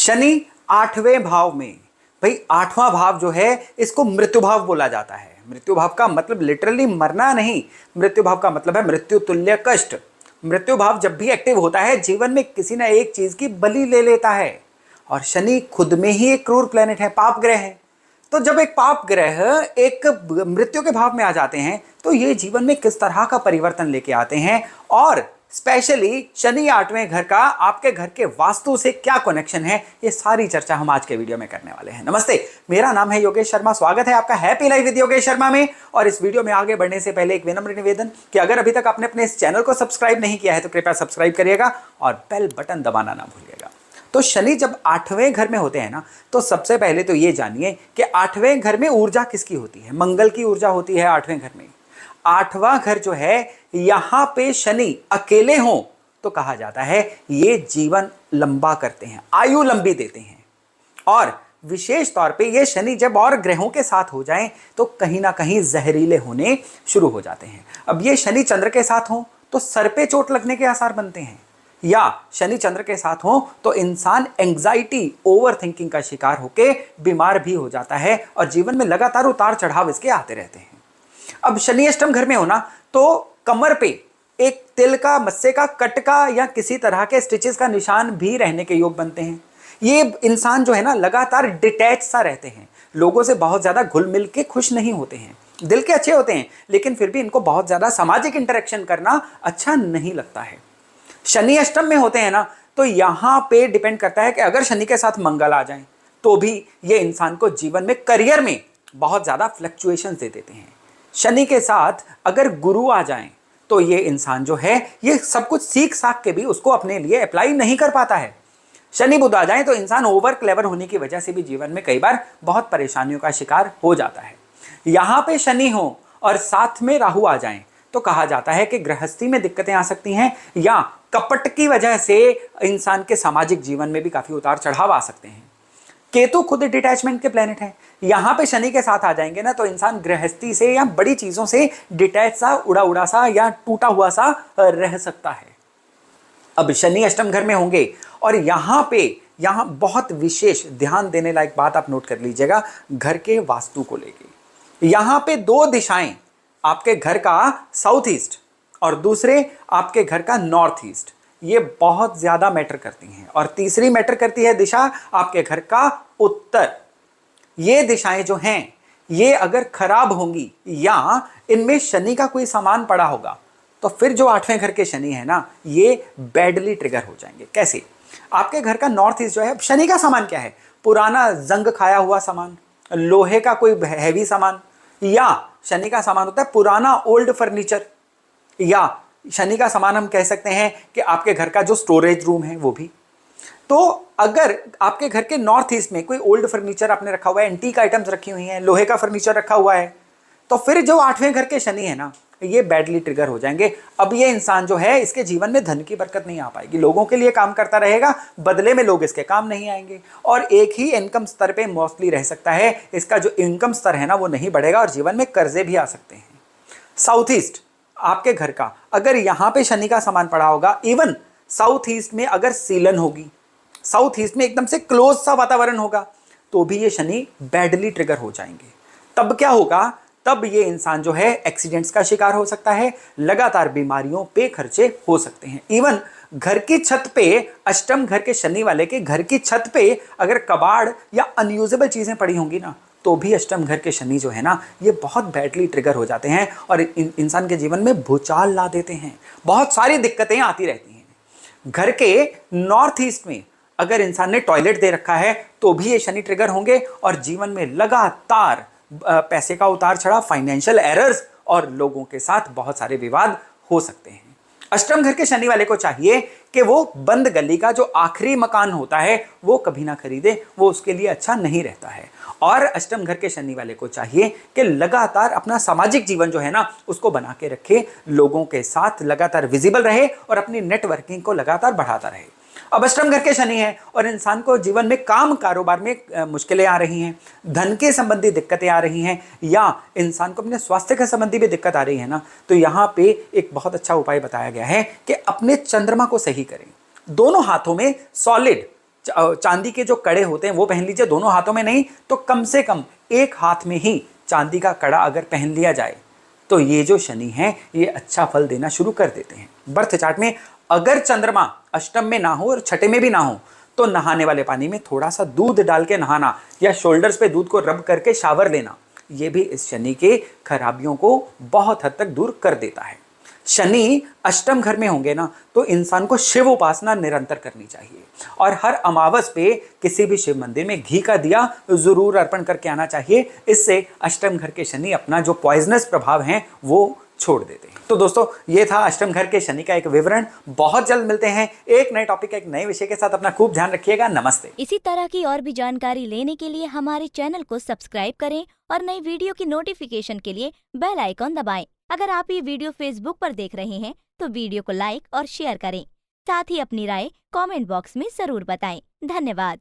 शनि आठवें भाव में, भाई आठवां भाव जो है इसको मृत्यु भाव बोला जाता है। मृत्यु भाव का मतलब लिटरली मरना नहीं, मृत्यु भाव का मतलब है मृत्यु तुल्य कष्ट। मृत्यु भाव जब भी एक्टिव होता है जीवन में किसी ना एक चीज की बलि ले लेता है, और शनि खुद में ही एक क्रूर प्लेनेट है, पाप ग्रह है। तो जब एक पाप ग्रह एक मृत्यु के भाव में आ जाते हैं तो ये जीवन में किस तरह का परिवर्तन लेके आते हैं, और स्पेशली शनि आठवें घर का आपके घर के वास्तु से क्या कनेक्शन है, ये सारी चर्चा हम आज के वीडियो में करने वाले हैं। नमस्ते, मेरा नाम है योगेश शर्मा, स्वागत है आपका happy life with Yogesh Sharma में। और इस वीडियो में आगे बढ़ने से पहले एक विनम्र निवेदन कि अगर अभी तक आपने अपने इस चैनल को सब्सक्राइब नहीं किया है तो कृपया सब्सक्राइब करिएगा और बेल बटन दबाना ना भूलिएगा। तो शनि जब आठवें घर में होते हैं ना, तो सबसे पहले तो ये जानिए कि आठवें घर में ऊर्जा किसकी होती है। मंगल की ऊर्जा होती है आठवें घर में। आठवां घर जो है, यहां पे शनि अकेले हों तो कहा जाता है ये जीवन लंबा करते हैं, आयु लंबी देते हैं। और विशेष तौर पे ये शनि जब और ग्रहों के साथ हो जाएं तो कहीं ना कहीं जहरीले होने शुरू हो जाते हैं। अब ये शनि चंद्र के साथ हो तो सर पे चोट लगने के आसार बनते हैं, या शनि चंद्र के साथ हो तो इंसान एंग्जाइटी, ओवर थिंकिंग का शिकार होकर बीमार भी हो जाता है और जीवन में लगातार उतार चढ़ाव इसके आते रहते हैं। अब शनि अष्टम घर में होना तो कमर पे एक तिल का, मस्से का, कट का या किसी तरह के स्टिचेस का निशान भी रहने के योग बनते हैं। ये इंसान जो है ना लगातार डिटैच सा रहते हैं, लोगों से बहुत ज्यादा घुल मिल के खुश नहीं होते हैं। दिल के अच्छे होते हैं लेकिन फिर भी इनको बहुत ज्यादा सामाजिक इंटरेक्शन करना अच्छा नहीं लगता है। शनि अष्टम में होते हैं ना, तो यहां पे डिपेंड करता है कि अगर शनि के साथ मंगल आ जाए तो भी ये इंसान को जीवन में, करियर में बहुत ज्यादा फ्लक्चुएशन दे देते हैं। शनि के साथ अगर गुरु आ जाएं तो ये इंसान जो है ये सब कुछ सीख साख के भी उसको अपने लिए अप्लाई नहीं कर पाता है। शनि बुध आ जाए तो इंसान ओवर क्लेवर होने की वजह से भी जीवन में कई बार बहुत परेशानियों का शिकार हो जाता है। यहां पे शनि हो और साथ में राहु आ जाएं तो कहा जाता है कि गृहस्थी में दिक्कतें आ सकती हैं, या कपट की वजह से इंसान के सामाजिक जीवन में भी काफी उतार चढ़ाव आ सकते हैं। केतु खुद डिटैचमेंट के प्लेनेट है, यहां पे शनि के साथ आ जाएंगे ना तो इंसान गृहस्थी से या बड़ी चीजों से डिटैच सा, उड़ा उड़ा सा या टूटा हुआ सा रह सकता है। अब शनि अष्टम घर में होंगे और यहां बहुत विशेष ध्यान देने लायक बात आप नोट कर लीजिएगा, घर के वास्तु को लेके। यहां पे दो दिशाएं, आपके घर का साउथ ईस्ट और दूसरे आपके घर का नॉर्थ ईस्ट, ये बहुत ज्यादा मैटर करती हैं। और तीसरी मैटर करती है दिशा आपके घर का उत्तर। ये दिशाएं जो हैं ये अगर खराब होंगी या इनमें शनि का कोई सामान पड़ा होगा तो फिर जो आठवें घर के शनि है ना, ये बैडली ट्रिगर हो जाएंगे। कैसे? आपके घर का नॉर्थ ईस्ट जो है, शनि का सामान क्या है? पुराना जंग खाया हुआ सामान, लोहे का कोई हैवी सामान, या शनि का सामान होता है पुराना ओल्ड फर्नीचर, या शनि का सामान हम कह सकते हैं कि आपके घर का जो स्टोरेज रूम है वो भी। तो अगर आपके घर के नॉर्थ ईस्ट में कोई ओल्ड फर्नीचर आपने रखा हुआ है, एंटीक आइटम्स रखी हुई हैं, लोहे का फर्नीचर रखा हुआ है, तो फिर जो आठवें घर के शनि है ना, ये बैडली ट्रिगर हो जाएंगे। अब ये इंसान जो है इसके जीवन में धन की बरकत नहीं आ पाएगी, लोगों के लिए काम करता रहेगा, बदले में लोग इसके काम नहीं आएंगे और एक ही इनकम स्तर पे मोस्टली रह सकता है। इसका जो इनकम स्तर है ना वो नहीं बढ़ेगा और जीवन में कर्जे भी आ सकते हैं। साउथ ईस्ट आपके घर का अगर यहां पे शनि का सामान पड़ा होगा, इवन साउथ ईस्ट में अगर सीलन होगी, साउथ ईस्ट में एकदम से क्लोज सा वातावरण होगा, तो भी ये शनि बैडली ट्रिगर हो जाएंगे। तब क्या होगा? तब ये इंसान जो है एक्सीडेंट्स का शिकार हो सकता है, लगातार बीमारियों पे खर्चे हो सकते हैं। इवन घर की छत पे, अष्टम घर के शनि वाले के घर की छत पे अगर कबाड़ या अनयूजेबल चीजें पड़ी होंगी ना, तो भी अष्टम घर के शनि जो है ना ये बहुत बैडली ट्रिगर हो जाते हैं और इंसान के जीवन में भूचाल ला देते हैं, बहुत सारी दिक्कतें आती रहती हैं। घर के नॉर्थ ईस्ट में अगर इंसान ने टॉयलेट दे रखा है तो भी ये शनि ट्रिगर होंगे और जीवन में लगातार पैसे का उतार चढ़ाव, फाइनेंशियल एरर्स और लोगों के साथ बहुत सारे विवाद हो सकते हैं। अष्टम घर के शनि वाले को चाहिए कि वो बंद गली का जो आखिरी मकान होता है वो कभी ना खरीदे, वो उसके लिए अच्छा नहीं रहता है। और अष्टम घर के शनि वाले को चाहिए कि लगातार अपना सामाजिक जीवन जो है ना उसको बना के रखे, लोगों के साथ लगातार विजिबल रहे और अपनी नेटवर्किंग को लगातार बढ़ाता रहे। अब अष्टम घर के शनि है और इंसान को जीवन में काम कारोबार में मुश्किलें आ रही हैं, धन के संबंधी दिक्कतें आ रही हैं, या इंसान को अपने स्वास्थ्य के संबंधी भी दिक्कत आ रही है ना, तो यहाँ पे एक बहुत अच्छा उपाय बताया गया है कि अपने चंद्रमा को सही करें। दोनों हाथों में सॉलिड चांदी के जो कड़े होते हैं वो पहन लीजिए, दोनों हाथों में नहीं तो कम से कम एक हाथ में ही चांदी का कड़ा अगर पहन लिया जाए तो ये जो शनि है ये अच्छा फल देना शुरू कर देते हैं। बर्थ चार्ट में अगर चंद्रमा अष्टम में ना हो और छठे में भी ना हो तो नहाने वाले पानी में थोड़ा सा दूध डाल के नहाना या शोल्डर्स पे दूध को रब करके शावर लेना, ये भी इस शनि के खराबियों को बहुत हद तक दूर कर देता है। शनि अष्टम घर में होंगे ना तो इंसान को शिव उपासना निरंतर करनी चाहिए और हर अमावस पे किसी भी शिव मंदिर में घी का दिया जरूर अर्पण करके आना चाहिए। इससे अष्टम घर के शनि अपना जो पॉइजनस प्रभाव है वो छोड़ देते हैं। तो दोस्तों ये था अष्टम घर के शनि का एक विवरण। बहुत जल्द मिलते हैं एक नए टॉपिक एक नए विषय के साथ। अपना खूब ध्यान रखिएगा। नमस्ते। इसी तरह की और भी जानकारी लेने के लिए हमारे चैनल को सब्सक्राइब करें और नई वीडियो की नोटिफिकेशन के लिए बेल आइकॉन दबाएं। अगर आप ये वीडियो फेसबुक पर देख रहे हैं तो वीडियो को लाइक और शेयर करें। साथ ही अपनी राय कमेंट बॉक्स में जरूर बताएं। धन्यवाद।